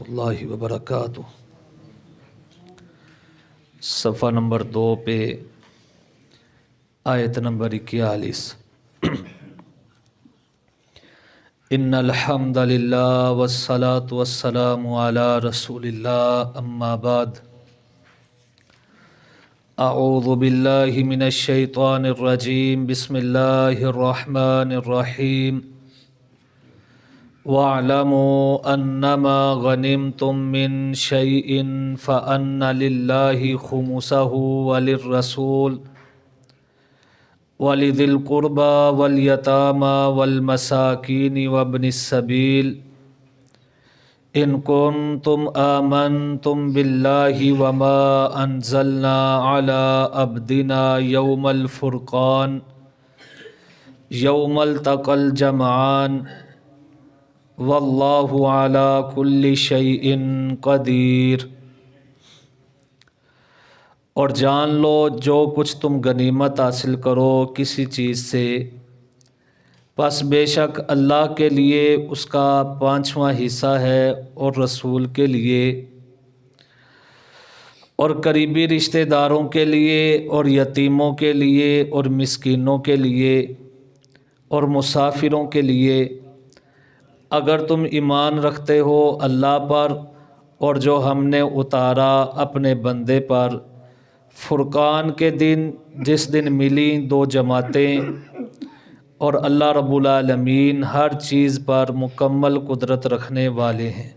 اللہ وبرکاتہ۔ صفحہ نمبر 2 پہ آیت نمبر 41۔ ان الحمد للہ والصلاة والسلام علی رسول اللہ، اما بعد، اعوذ باللہ من الشیطان الرجیم، بسم اللہ الرحمن الرحیم۔ وَاعْلَمُوا أَنَّمَا غَنِمْتُم مِّن شَيْءٍ فَأَنَّ لِلَّهِ خُمُسَهُ وَلِلرَّسُولِ وَلِذِي الْقُرْبَى وَالْيَتَامَى وَالْمَسَاكِينِ وَابْنِ السَّبِيلِ إِن كُنتُمْ آمَنتُم بِاللَّهِ وَمَا أَنزَلْنَا عَلَىٰ عَبْدِنَا يَوْمَ الْفُرْقَانِ يَوْمَ الْتَقَى الْجَمْعَانِ واللہ علی کل شیء قدیر۔ اور جان لو جو کچھ تم غنیمت حاصل کرو کسی چیز سے، پس بے شک اللہ کے لیے اس کا 5واں حصہ ہے، اور رسول کے لیے، اور قریبی رشتہ داروں کے لیے، اور یتیموں کے لیے، اور مسکینوں کے لیے، اور مسافروں کے لیے، اگر تم ایمان رکھتے ہو اللہ پر اور جو ہم نے اتارا اپنے بندے پر فرقان کے دن، جس دن ملی 2 جماعتیں، اور اللہ رب العالمین ہر چیز پر مکمل قدرت رکھنے والے ہیں۔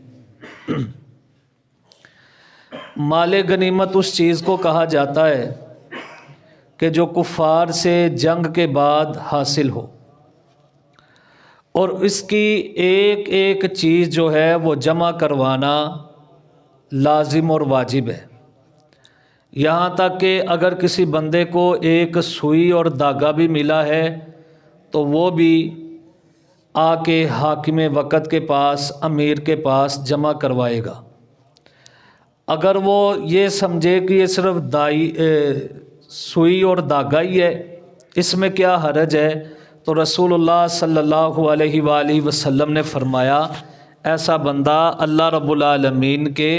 مال غنیمت اس چیز کو کہا جاتا ہے کہ جو کفار سے جنگ کے بعد حاصل ہو، اور اس کی ایک ایک چیز جو ہے وہ جمع کروانا لازم اور واجب ہے، یہاں تک کہ اگر کسی بندے کو ایک سوئی اور دھاگا بھی ملا ہے تو وہ بھی آ کے حاکم وقت کے پاس، امیر کے پاس جمع کروائے گا۔ اگر وہ یہ سمجھے کہ یہ صرف سوئی اور دھاگا ہی ہے، اس میں کیا حرج ہے، تو رسول اللہ صلی اللہ علیہ وآلہ وسلم نے فرمایا ایسا بندہ اللہ رب العالمین کے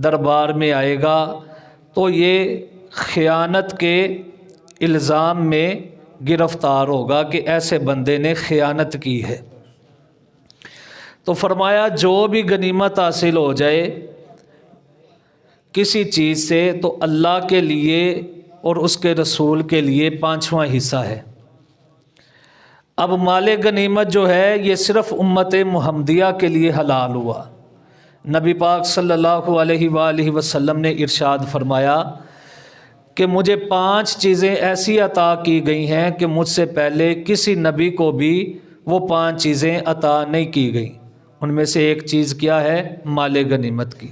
دربار میں آئے گا تو یہ خیانت کے الزام میں گرفتار ہوگا کہ ایسے بندے نے خیانت کی ہے۔ تو فرمایا جو بھی غنیمت حاصل ہو جائے کسی چیز سے تو اللہ کے لیے اور اس کے رسول کے لیے 5واں حصہ ہے۔ اب مال غنیمت جو ہے یہ صرف امت محمدیہ کے لیے حلال ہوا۔ نبی پاک صلی اللہ علیہ وآلہ وسلم نے ارشاد فرمایا کہ مجھے 5 چیزیں ایسی عطا کی گئی ہیں کہ مجھ سے پہلے کسی نبی کو بھی وہ 5 چیزیں عطا نہیں کی گئیں۔ ان میں سے ایک چیز کیا ہے؟ مال غنیمت کی۔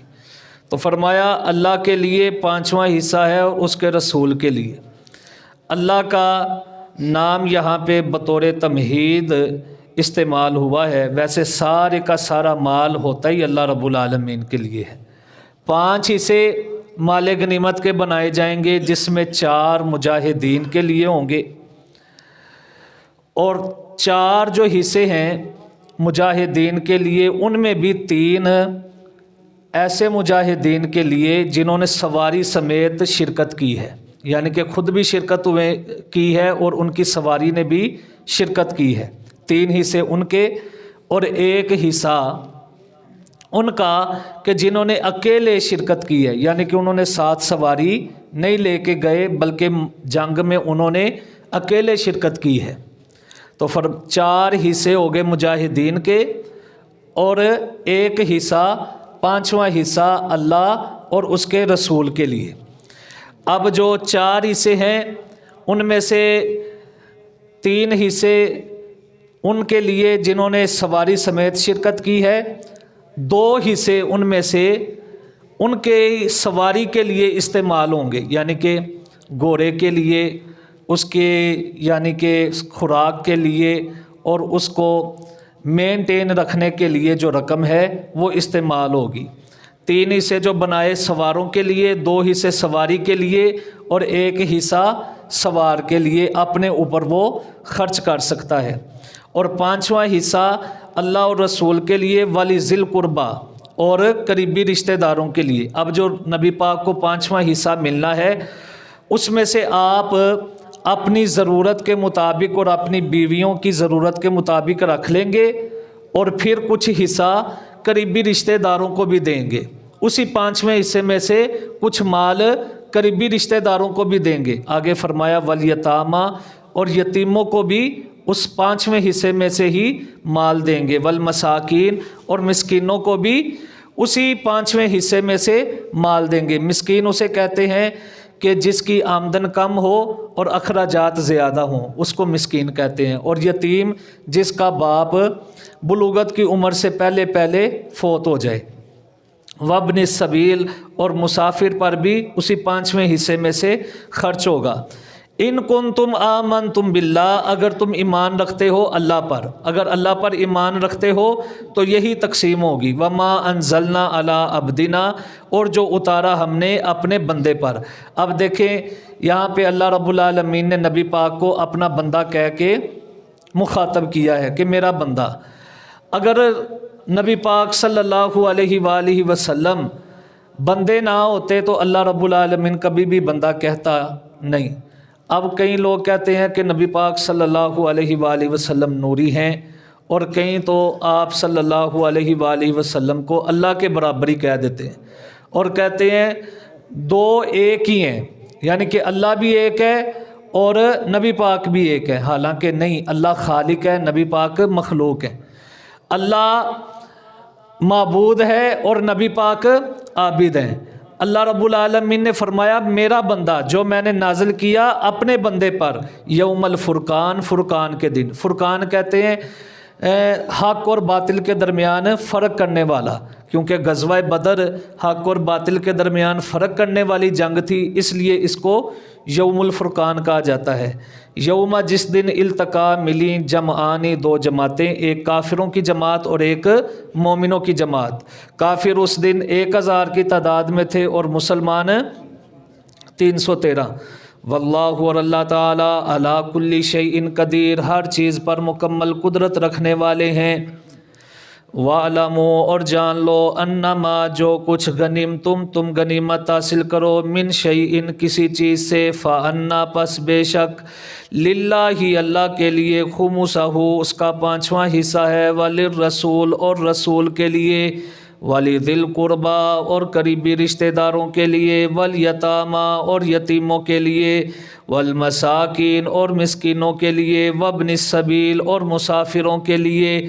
تو فرمایا اللہ کے لیے 5واں حصہ ہے اور اس کے رسول کے لیے۔ اللہ کا نام یہاں پہ بطور تمہید استعمال ہوا ہے، ویسے سارے کا سارا مال ہوتا ہی اللہ رب العالمین کے لیے ہے۔ 5 حصے مال غنیمت کے بنائے جائیں گے، جس میں 4 مجاہدین کے لیے ہوں گے، اور 4 جو حصے ہیں مجاہدین کے لیے ان میں بھی 3 ایسے مجاہدین کے لیے جنہوں نے سواری سمیت شرکت کی ہے، یعنی کہ خود بھی شرکت کی ہے اور ان کی سواری نے بھی شرکت کی ہے۔ 3 حصے ان کے، اور 1 حصہ ان کا کہ جنہوں نے اکیلے شرکت کی ہے، یعنی کہ انہوں نے ساتھ سواری نہیں لے کے گئے بلکہ جنگ میں انہوں نے اکیلے شرکت کی ہے۔ تو 4 حصے ہو گئے مجاہدین کے، اور 1 حصہ 5واں حصہ اللہ اور اس کے رسول کے لیے۔ اب جو 4 حصے ہیں ان میں سے 3 حصے ان کے لیے جنہوں نے سواری سمیت شرکت کی ہے، 2 حصے ان میں سے ان کے سواری کے لیے استعمال ہوں گے، یعنی کہ گھوڑے کے لیے، اس کے یعنی کہ خوراک کے لیے، اور اس کو مینٹین رکھنے کے لیے جو رقم ہے وہ استعمال ہوگی۔ 3 حصے جو بنائے سواروں کے لیے، 2 حصے سواری کے لیے، اور 1 حصہ سوار کے لیے اپنے اوپر وہ خرچ کر سکتا ہے۔ اور 5واں حصہ اللہ اور رسول کے لیے، وَلِذِی الْقُرْبَى، اور قریبی رشتہ داروں کے لیے۔ اب جو نبی پاک کو 5واں حصہ ملنا ہے اس میں سے آپ اپنی ضرورت کے مطابق اور اپنی بیویوں کی ضرورت کے مطابق رکھ لیں گے، اور پھر کچھ حصہ قریبی رشتہ داروں کو بھی دیں گے۔ اسی 5ویں حصے میں سے کچھ مال قریبی رشتہ داروں کو بھی دیں گے۔ آگے فرمایا والیتاما، اور یتیموں کو بھی اس 5ویں حصے میں سے ہی مال دیں گے، والمساکین، اور مسکینوں کو بھی اسی 5ویں حصے میں سے مال دیں گے۔ مسکین اسے کہتے ہیں کہ جس کی آمدن کم ہو اور اخراجات زیادہ ہوں، اس کو مسکین کہتے ہیں۔ اور یتیم جس کا باپ بلوغت کی عمر سے پہلے فوت ہو جائے۔ وابن السبیل، اور مسافر پر بھی اسی 5ویں حصے میں سے خرچ ہوگا۔ ان کنتم آمنتم باللہ، اگر تم ایمان رکھتے ہو اللہ پر، اگر اللہ پر ایمان رکھتے ہو تو یہی تقسیم ہوگی۔ وما انزلنا علی عبدنا، اور جو اتارا ہم نے اپنے بندے پر۔ اب دیکھیں یہاں پہ اللہ رب العالمین نے نبی پاک کو اپنا بندہ کہہ کے مخاطب کیا ہے کہ میرا بندہ۔ اگر نبی پاک صلی اللہ علیہ وآلہ وسلم بندے نہ ہوتے تو اللہ رب العالمین کبھی بھی بندہ کہتا نہیں۔ اب کئی لوگ کہتے ہیں کہ نبی پاک صلی اللہ علیہ وآلہ وسلم نوری ہیں، اور کئی تو آپ صلی اللہ علیہ وآلہ وسلم کو اللہ کے برابر ہی کہہ دیتے ہیں، اور کہتے ہیں دو ایک ہی ہیں، یعنی کہ اللہ بھی ایک ہے اور نبی پاک بھی ایک ہے۔ حالانکہ نہیں، اللہ خالق ہے، نبی پاک مخلوق ہے۔ اللہ معبود ہے اور نبی پاک عابد ہیں۔ اللہ رب العالمین نے فرمایا میرا بندہ جو میں نے نازل کیا اپنے بندے پر یوم الفرقان، فرقان کے دن۔ فرقان کہتے ہیں حق اور باطل کے درمیان فرق کرنے والا، کیونکہ غزوہ بدر حق اور باطل کے درمیان فرق کرنے والی جنگ تھی، اس لیے اس کو یوم الفرقان کہا جاتا ہے۔ یوم جس دن التقا ملی جمعانی، دو جماعتیں، ایک کافروں کی جماعت اور ایک مومنوں کی جماعت۔ کافر اس دن 1000 کی تعداد میں تھے اور مسلمان 313۔ واللہ، اور اللہ تعالیٰ علی کل شیء قدیر، ہر چیز پر مکمل قدرت رکھنے والے ہیں۔ وَاعْلَمُوا، اور جان لو، انما جو کچھ تم غنیمت حاصل کرو، من شیء کسی چیز سے، فَأَنَّا پس بے شک، للہ اللہ کے لیے، خمسہ اس کا 5واں حصہ ہے، وَلِلرَّسُولِ اور رسول کے لیے، وَلِذِي الْقُرْبَىٰ اور قریبی رشتہ داروں کے لیے، وَالْيَتَامَىٰ اور یتیموں کے لیے، وَالْمَسَاکِینِ اور مسکینوں کے لیے، وَابْنِ السَّبِیلِ اور مسافروں کے لیے۔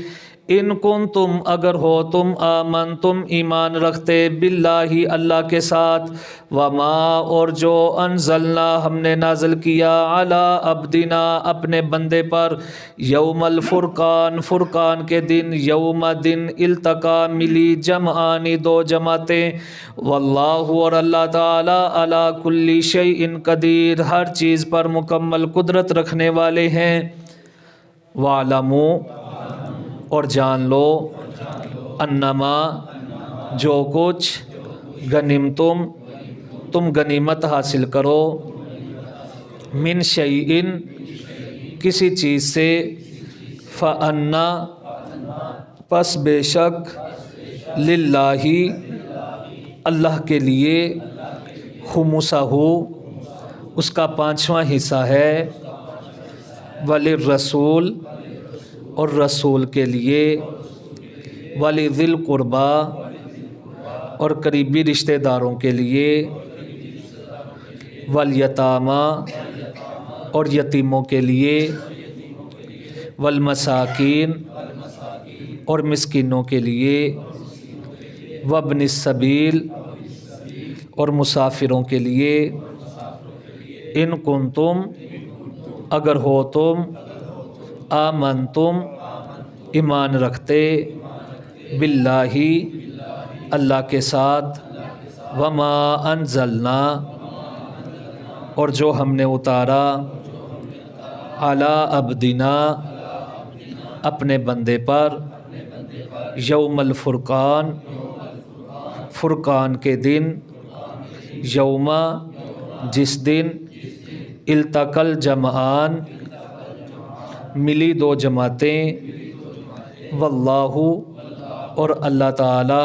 ان کنتم اگر ہو تم آمنتم ایمان رکھتے، باللہ اللہ کے ساتھ، وما اور جو انزلنا ہم نے نازل کیا، علی عبدنا اپنے بندے پر، یوم الفرقان فرقان کے دن، یوم دن التقا ملی جمعانی دو جماعتیں، واللہ اور اللہ تعالی علی کل شیء قدیر ہر چیز پر مکمل قدرت رکھنے والے ہیں۔ وَاعْلَمُوا اور جان لو، انما جو کچھ غنیمتم تم غنیمت حاصل کرو، من شیء کسی چیز سے، فَأَنَّا پس بے شک، للہ اللہ کے لیے، خمسہ اس کا 5واں حصہ ہے، وَلِلرَّسُولِ اور رسول کے لیے، وَلِذِي الْقُرْبَىٰ اور قریبی رشتہ داروں کے لیے، وَالْيَتَامَىٰ اور یتیموں کے لیے، وَالْمَسَاکِینِ اور مسکینوں کے لیے، وَابْنِ السَّبِیلِ اور مسافروں کے لیے۔ ان کنتم اگر ہو تم، آمنتم ایمان رکھتے، باللہ اللہ کے ساتھ، وما انزلنا اور جو ہم نے اتارا، علی عبدنا اپنے بندے پر، یوم الفرقان فرقان کے دن، یوم جس دن التقى الجمعان ملی دو جماعتیں، واللہ اور اللہ تعالی